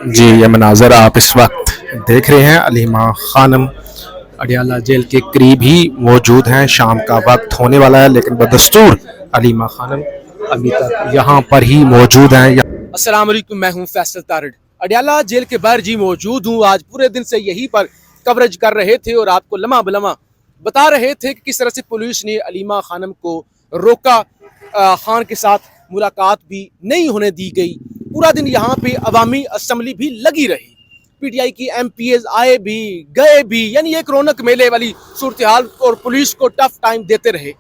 जी, ये मनाज़र आप इस वक्त देख रहे हैं। अलीमा खानम अडियाला जेल के करीब ही मौजूद हैं। शाम का वक्त होने वाला है, लेकिन बदस्तूर अलीमा खानम अभी तक यहाँ पर ही मौजूद हैं। अस्सलाम वालेकुम, मैं हूँ फैसल तारड़। अडियाला जेल के बाहर जी मौजूद हूँ। आज पूरे दिन से यहीं पर कवरेज कर रहे थे और आपको लम्हा बलम्हा बता रहे थे कि किस तरह से पुलिस ने अलीमा खानम को रोका। खान के साथ मुलाकात भी नहीं होने दी गई। पूरा दिन यहाँ पे अवामी असम्बली भी लगी रही। पीटीआई की एमपीएस आए भी गए भी, यानी एक रौनक मेले वाली सूरत हाल, और पुलिस को टफ टाइम देते रहे।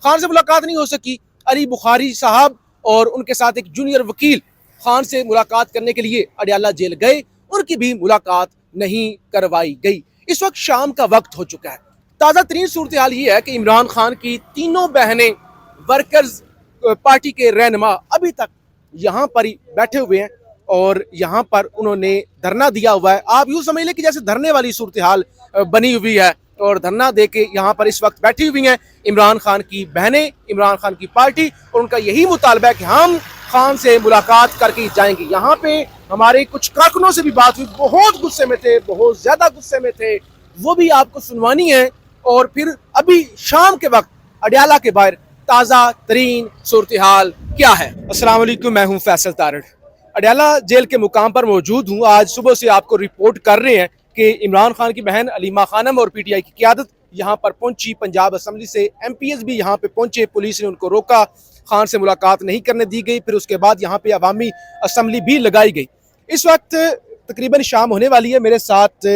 खान से मुलाकात नहीं हो सकी। अली बुखारी साहब और उनके साथ एक जूनियर वकील खान से मुलाकात करने के लिए अडियाला जेल गए, उनकी भी मुलाकात नहीं करवाई गई। इस वक्त शाम का वक्त हो चुका है। ताज़ा तरीन सूरत हाल ये है कि इमरान खान की तीनों बहनें वर्कर्स पार्टी के रहनुमा अभी तक यहाँ पर ही बैठे हुए हैं और यहाँ पर उन्होंने धरना दिया हुआ है। आप यूँ समझ लें कि जैसे धरने वाली सूरत हाल बनी हुई है और धरना दे के यहाँ पर इस वक्त बैठी हुई हैं इमरान खान की बहनें, इमरान खान की पार्टी, और उनका यही मुतालबा है कि हम खान से मुलाकात करके जाएंगे। यहाँ पे हमारे कुछ कारकुनों से भी बात हुई, बहुत गुस्से में थे, बहुत ज्यादा गुस्से में थे, वो भी आपको सुनवानी है। और फिर अभी शाम के वक्त अडियाला के बाहर ताज़ा तरीन सूरत हाल क्या है। अस्सलाम वालेकुम, मैं हूँ फैसल तारड़। अडियाला जेल के मुकाम पर मौजूद हूँ। आज सुबह से आपको रिपोर्ट कर रहे हैं कि इमरान खान की बहन अलीमा खानम और पीटीआई की क़यादत यहाँ पर पहुंची। पंजाब असम्बली से एमपीएस भी यहाँ पे पहुंचे। पुलिस ने उनको रोका, खान से मुलाकात नहीं करने दी गई। फिर उसके बाद यहाँ पे अवामी असम्बली भी लगाई गई। इस वक्त तकरीबन शाम होने वाली है। मेरे साथ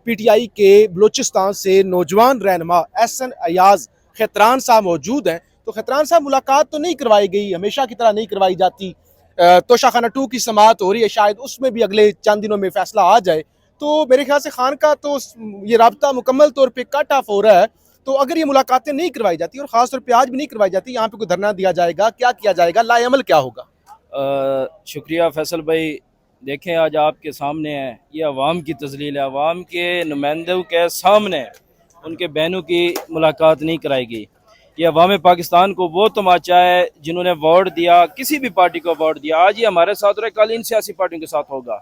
पीटीआई के बलोचिस्तान से नौजवान रहनुमा एहसन अयाज खैतरान साहब मौजूद हैं। तो खैतरान साहब, मुलाकात तो नहीं करवाई गई, हमेशा की तरह नहीं करवाई जाती। तोशाखाना 2 की समाअत हो रही है, शायद उसमें भी अगले चंद दिनों में फैसला आ जाए। तो मेरे ख्याल से खान का तो ये राब्ता मुकम्मल तौर पे कट ऑफ हो रहा है। तो अगर ये मुलाकातें नहीं करवाई जाती और ख़ास तौर पे आज भी नहीं करवाई जाती, यहाँ पे कोई धरना दिया जाएगा, क्या किया जाएगा, लाएअमल क्या होगा? शुक्रिया फैसल भाई। देखें, आज आपके सामने है, ये अवाम की तजलील है। अवाम के नुमाइंदों के सामने उनके बहनों की मुलाकात नहीं कराई गई। ये अवाम पाकिस्तान को वो तमाचा है जिन्होंने वोट दिया, किसी भी पार्टी को वोट दिया। आज ये हमारे साथ रहे, कल इन सियासी पार्टियों के साथ होगा,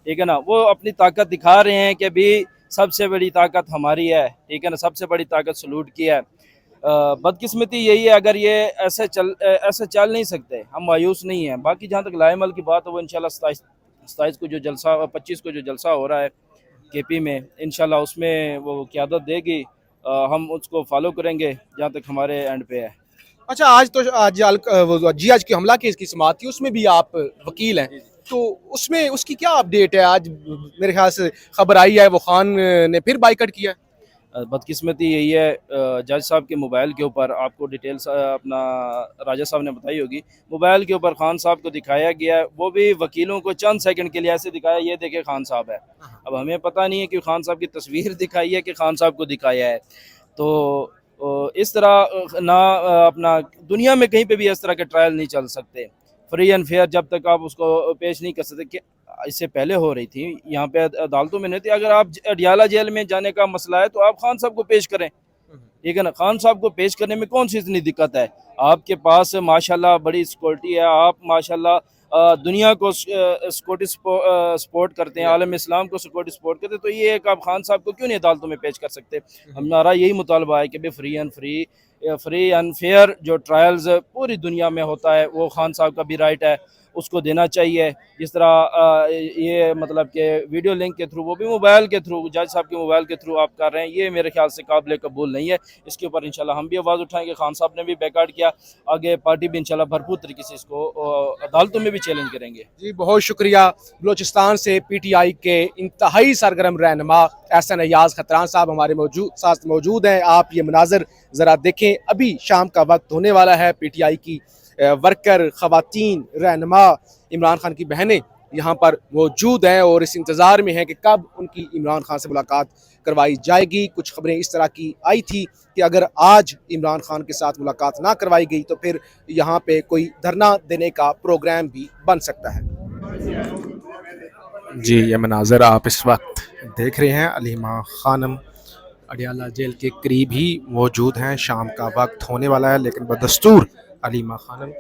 ठीक है ना। वो अपनी ताकत दिखा रहे हैं कि अभी सबसे बड़ी ताकत हमारी है, ठीक है ना। सबसे बड़ी ताकत सलूट की है। बदकिस्मती यही है, अगर ये ऐसे चल नहीं सकते। हम मायूस नहीं हैं। बाकी जहाँ तक लाएमल की बात है, वो इंशाल्लाह 27 को जो जलसा, 25 को जो जलसा हो रहा है केपी में, इंशाल्लाह उसमें वो क़यादत देगी। हम उसको फॉलो करेंगे जहाँ तक हमारे एंड पे है। अच्छा, आज आज की हमला की इसकी समाअत थी, उसमें भी आप वकील हैं, तो उसमें उसकी क्या अपडेट है? आज मेरे ख्याल से खबर आई है वो खान ने फिर बाइकआउट किया है। बदकिस्मती यही है, जज साहब के मोबाइल के ऊपर आपको डिटेल्स अपना राजा साहब ने बताई होगी। मोबाइल के ऊपर खान साहब को दिखाया गया है, वो भी वकीलों को चंद सेकंड के लिए ऐसे दिखाया, ये देखे खान साहब है। अब हमें पता नहीं है कि खान साहब की तस्वीर दिखाई है कि खान साहब को दिखाया है। तो इस तरह ना अपना दुनिया में कहीं पे भी इस तरह के ट्रायल नहीं चल सकते। फ्री एंड फेयर जब तक आप उसको पेश नहीं कर सकते, कि इससे पहले हो रही थी यहाँ पे अदालतों में नहीं थी। अगर आप अडियाला जेल में जाने का मसला है तो आप खान साहब को पेश करें, ठीक है ना। खान साहब को पेश करने में कौन सी इतनी दिक्कत है? आपके पास माशाल्लाह बड़ी सिक्योरिटी है, आप माशाल्लाह दुनिया को सिक्योरिटी सपोर्ट करते हैं, आलम इस्लाम को सिक्योरिटी सपोर्ट करते हैं। तो ये एक आप खान साहब को क्यों नहीं अदालतों में पेश कर सकते? हमारा यही मुतालबा है कि भाई फ्री एंड फेयर जो ट्रायल्स पूरी दुनिया में होता है, वो खान साहब का भी राइट है, उसको देना चाहिए। जिस तरह ये मतलब कि वीडियो लिंक के थ्रू, वो भी मोबाइल के थ्रू, जज साहब के मोबाइल के थ्रू आप कर रहे हैं, ये मेरे ख्याल से काबिल कबूल नहीं है। इसके ऊपर इंशाल्लाह हम भी आवाज़ उठाएंगे। खान साहब ने भी बैकआउट किया, आगे पार्टी भी इंशाल्लाह भरपूर तरीके से इसको अदालतों में भी चैलेंज करेंगे। जी, बहुत शुक्रिया। बलोचिस्तान से पीटीआई के इंतहाई सरगर्म रहनुमा एहसन अयाज खैतरान साहब हमारे साथ मौजूद हैं। आप ये मनाजर ज़रा देखें। अभी शाम का वक्त होने वाला है। पीटीआई की वर्कर, ख़वातीन, रहनुमा, इमरान खान की बहनें यहाँ पर मौजूद हैं और इस इंतज़ार में हैं कि कब उनकी इमरान खान से मुलाकात करवाई जाएगी। कुछ खबरें इस तरह की आई थी कि अगर आज इमरान खान के साथ मुलाकात ना करवाई गई तो फिर यहाँ पे कोई धरना देने का प्रोग्राम भी बन सकता है। जी, ये मनाजर आप इस वक्त देख रहे हैं। अलीमा खानम अडियाला जेल के करीब ही मौजूद हैं। शाम का वक्त होने वाला है, लेकिन बदस्तूर अलीमा खानम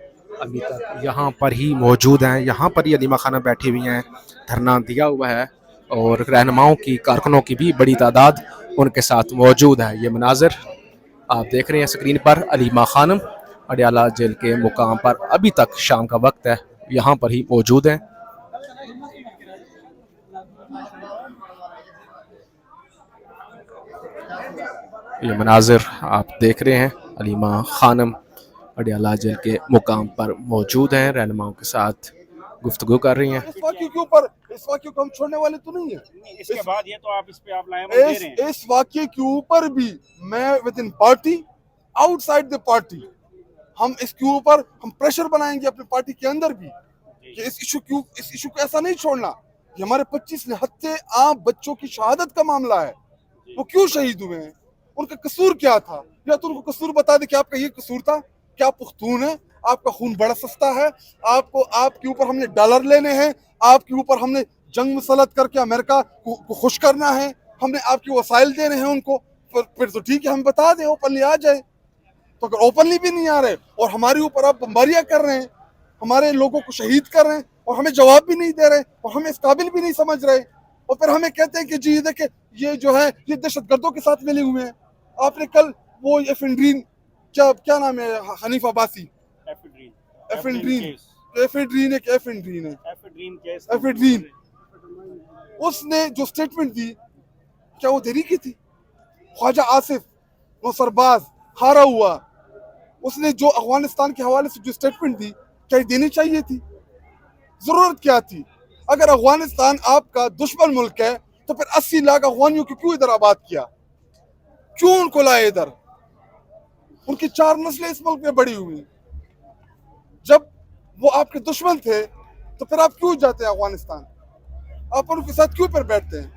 अभी तक यहाँ पर ही मौजूद हैं, यहाँ पर ही अलीमा खानम बैठी हुई हैं, धरना दिया हुआ है और रहनुमाओं की कारकुनों की भी बड़ी तादाद उनके साथ मौजूद है। ये मनाजिर आप देख रहे हैं स्क्रीन पर, अलीमा खानम अडयाला जेल के मुकाम पर अभी तक शाम का वक्त है, यहाँ पर ही मौजूद हैं। ये मनाजिर आप देख रहे हैं, अलीमा खानम अडयाला जेल के मुकाम पर मौजूद हैं, रहनुमाओं के साथ गुफ्तगू कर रही हैं। इस वाक्य को हम छोड़ने वाले तो नहीं है। इसके बाद ये तो आप इस पे आप लाएमत दे रहे हैं। इस वाक्य के ऊपर भी मैं with in party, outside the party, हम इसके ऊपर हम प्रेशर बनाएंगे अपनी पार्टी के अंदर भी कि इस इशू को ऐसा नहीं छोड़ना। ये हमारे 25 निहत्थे आम बच्चों की शहादत का मामला है। वो क्यों शहीद हुए हैं, उनका कसूर क्या था, या तो उनको कसूर बता दे कि आपका ये कसूर था, क्या आप पुख्तून है, आपका खून बड़ा सस्ता है, आपको आपके ऊपर हमने डॉलर लेने हैं, आपके ऊपर हमने जंग मुसलत करके अमेरिका को खुश करना है, हमने आपके वसाइल देने हैं उनको, फिर तो ठीक है, हम बता दें, ओपनली आ जाए। तो अगर ओपनली भी नहीं आ रहे और हमारे ऊपर आप बमबारियां कर रहे हैं, हमारे लोगों को शहीद कर रहे हैं और हमें जवाब भी नहीं दे रहे और हमें इस काबिल भी नहीं समझ रहे, और फिर हमें कहते हैं कि जी देखिए ये जो है ये दहशतगर्दों के साथ मिले हुए हैं। आपने कल वो एफेड्रीन, क्या नाम है, हनीफ अब्बासी, एफेड्रीन, उसने जो स्टेटमेंट दी, क्या वो देरी की थी? ख्वाजा आसिफ, वो सरबाज हारा हुआ, उसने जो अफगानिस्तान के हवाले से जो स्टेटमेंट दी, क्या देनी चाहिए थी? जरूरत क्या थी? अगर अफगानिस्तान आपका दुश्मन मुल्क है तो फिर 80 लाख अफगानियों को क्यों इधर आबाद किया, क्यों उनको लाए इधर? उनकी 4 नस्लें इस मुल्क में बड़ी हुई। जब वो आपके दुश्मन थे तो फिर आप क्यों जाते हैं अफगानिस्तान, आप उनके साथ क्यों फिर बैठते हैं?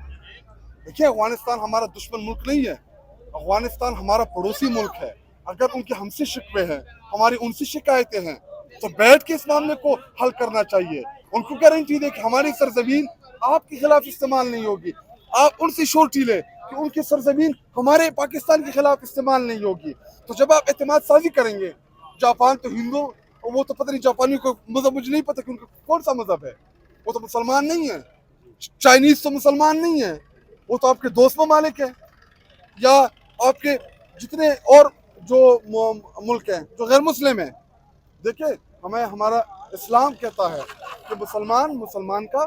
देखिए, अफगानिस्तान हमारा दुश्मन मुल्क नहीं है, अफगानिस्तान हमारा पड़ोसी मुल्क है। अगर उनके हमसे शिकवे हैं, हमारी उनसे शिकायतें हैं, तो बैठ के इस मामले को हल करना चाहिए। उनको गारंटी दे कि हमारी सरजमीन आपके खिलाफ इस्तेमाल नहीं होगी, आप उनसे श्योरिटी ले कि उनकी सरजमीन हमारे पाकिस्तान के खिलाफ इस्तेमाल नहीं होगी। तो जब आप एतमाद साजी करेंगे, जापान तो हिंदू, वो तो पता नहीं जापानी को मजहब, मुझे नहीं पता कि उनका कौन सा मजहब है, वो तो मुसलमान नहीं है, चाइनीज तो मुसलमान नहीं है, वो तो आपके दोस्त ममालिक है, या आपके जितने और जो मुल्क हैं जो गैर मुस्लिम हैं। देखिए, हमें हमारा इस्लाम कहता है कि मुसलमान मुसलमान का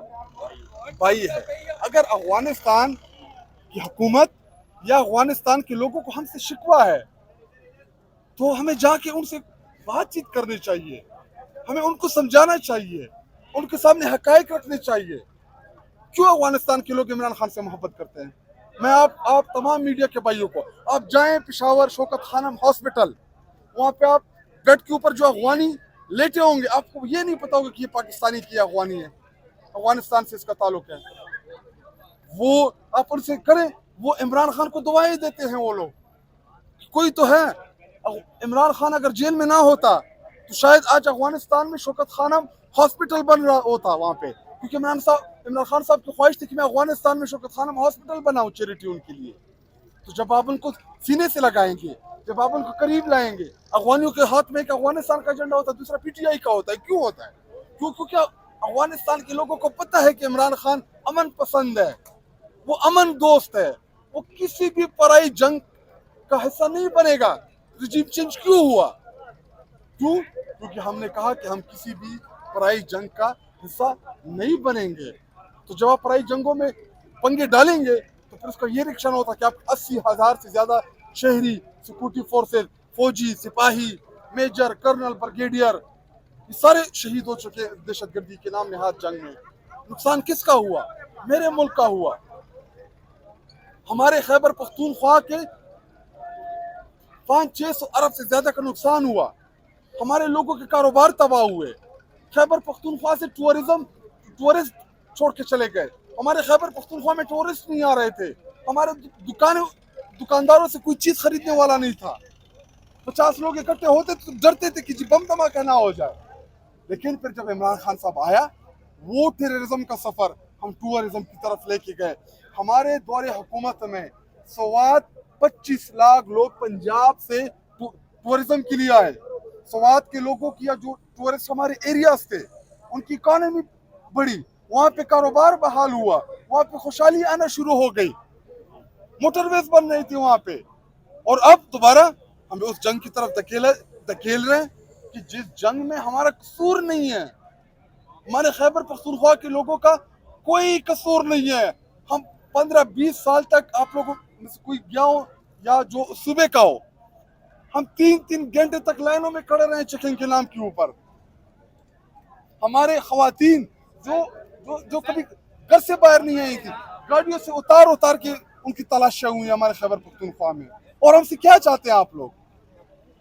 भाई है। अगर अफगानिस्तान की हुकूमत या अफगानिस्तान के लोगों को हमसे शिकवा है तो हमें जाके उनसे बातचीत करनी चाहिए, हमें उनको समझाना चाहिए, उनके सामने हकायक रखने चाहिए। क्यों अफगानिस्तान के लोग इमरान खान से मोहब्बत करते हैं? मैं आप तमाम मीडिया के भाइयों को, आप जाएं पेशावर शौकत खानम हॉस्पिटल, वहाँ पे आप बेड के ऊपर जो अफगानी लेटे होंगे, आपको ये नहीं पता होगा कि ये पाकिस्तानी की अफगानी है, अफगानिस्तान से इसका ताल्लुक है। वो आप उनसे करें, वो इमरान खान को दुआएं देते हैं वो लोग। कोई तो है, इमरान खान अगर जेल में ना होता तो शायद आज अफगानिस्तान में शौकत खानम हॉस्पिटल बन रहा होता वहाँ पे, क्योंकि इमरान खान साहब की ख्वाहिश थी कि मैं अफगानिस्तान में शौकत खानम हॉस्पिटल बनाऊं चैरिटी उनके लिए। तो जब आप उनको सीने से लगाएंगे, जब आप उनको करीब लाएंगे, अफगानियों के हाथ में एक अफगानिस्तान का झंडा होता है, दूसरा पीटीआई का होता है। क्यों होता है? क्योंकि अफगानिस्तान के लोगों को पता है कि इमरान खान अमन पसंद है, वो अमन दोस्त है, वो किसी भी पराई जंग का हिस्सा नहीं बनेगा। रिजीम चेंज क्यों हुआ? क्यों? क्योंकि हमने कहा कि हम किसी भी पराई जंग का हिस्सा नहीं बनेंगे। तो जब आप पराई जंगों में पंगे डालेंगे तो फिर उसका ये रिएक्शन होता है कि आप 80,000 से ज्यादा शहरी, सिक्योरिटी फोर्सेज, फौजी, सिपाही, मेजर, कर्नल, ब्रिगेडियर, ये सारे शहीद हो चुके दहशतगर्दी के नाम नहाद जंग में। नुकसान किसका हुआ? मेरे मुल्क का हुआ। हमारे खैबर पख्तूनख्वा के 500-600 अरब से ज्यादा का नुकसान हुआ, हमारे लोगों के कारोबार तबाह हुए। खैबर पख्तूनख्वा से टूरिस्ट छोड़ के चले गए, हमारे खैबर पख्तूनख्वा में टूरिस्ट नहीं आ रहे थे, हमारे दुकानदारों से कोई चीज खरीदने वाला नहीं था। 50 लोग इकट्ठे होते तो डरते थे कि जी बम धमाका ना हो जाए। लेकिन फिर जब इमरान खान साहब आया, वो टेररिज्म का सफर हम टूरिज्म की तरफ लेके गए। हमारे दौरे हुकूमत में 25 लाख लोग पंजाब से टूरिज्म के लिए आए, स्वात के लोगों की या जो टूरिस्ट हमारे एरियाज थे उनकी इकॉनमी बढ़ी, वहाँ पे कारोबार बहाल हुआ, वहाँ पे खुशहाली आना शुरू हो गई, मोटरवेज बन रही थी वहाँ पे। और अब दोबारा हमें उस जंग की तरफ धकेल रहे हैं कि जिस जंग में हमारा कसूर नहीं है, हमारे खैबर पख्तूनख्वा के लोगों का कोई कसूर नहीं है। हम 15-20 साल तक आप लोगों में से कोई गया हो या जो सूबे का हो, हम 3-3 घंटे तक लाइनों में खड़े रहे चेकिंग के नाम के ऊपर। हमारे खवातीन जो जो जो कभी घर से बाहर नहीं आई थी, गाड़ियों से उतार के उनकी तलाशियां हुई हमारे खैबर पख्तूनख्वा में। और हमसे क्या चाहते हैं आप लोग?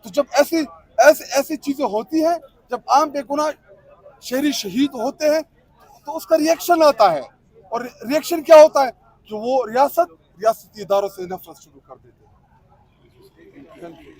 तो जब ऐसी चीजें होती हैं, जब आम बेगुनाह शहरी शहीद होते हैं, तो उसका रिएक्शन आता है। और रिएक्शन क्या होता है कि वो रियासती इदारों से नफरत शुरू कर देते हैं।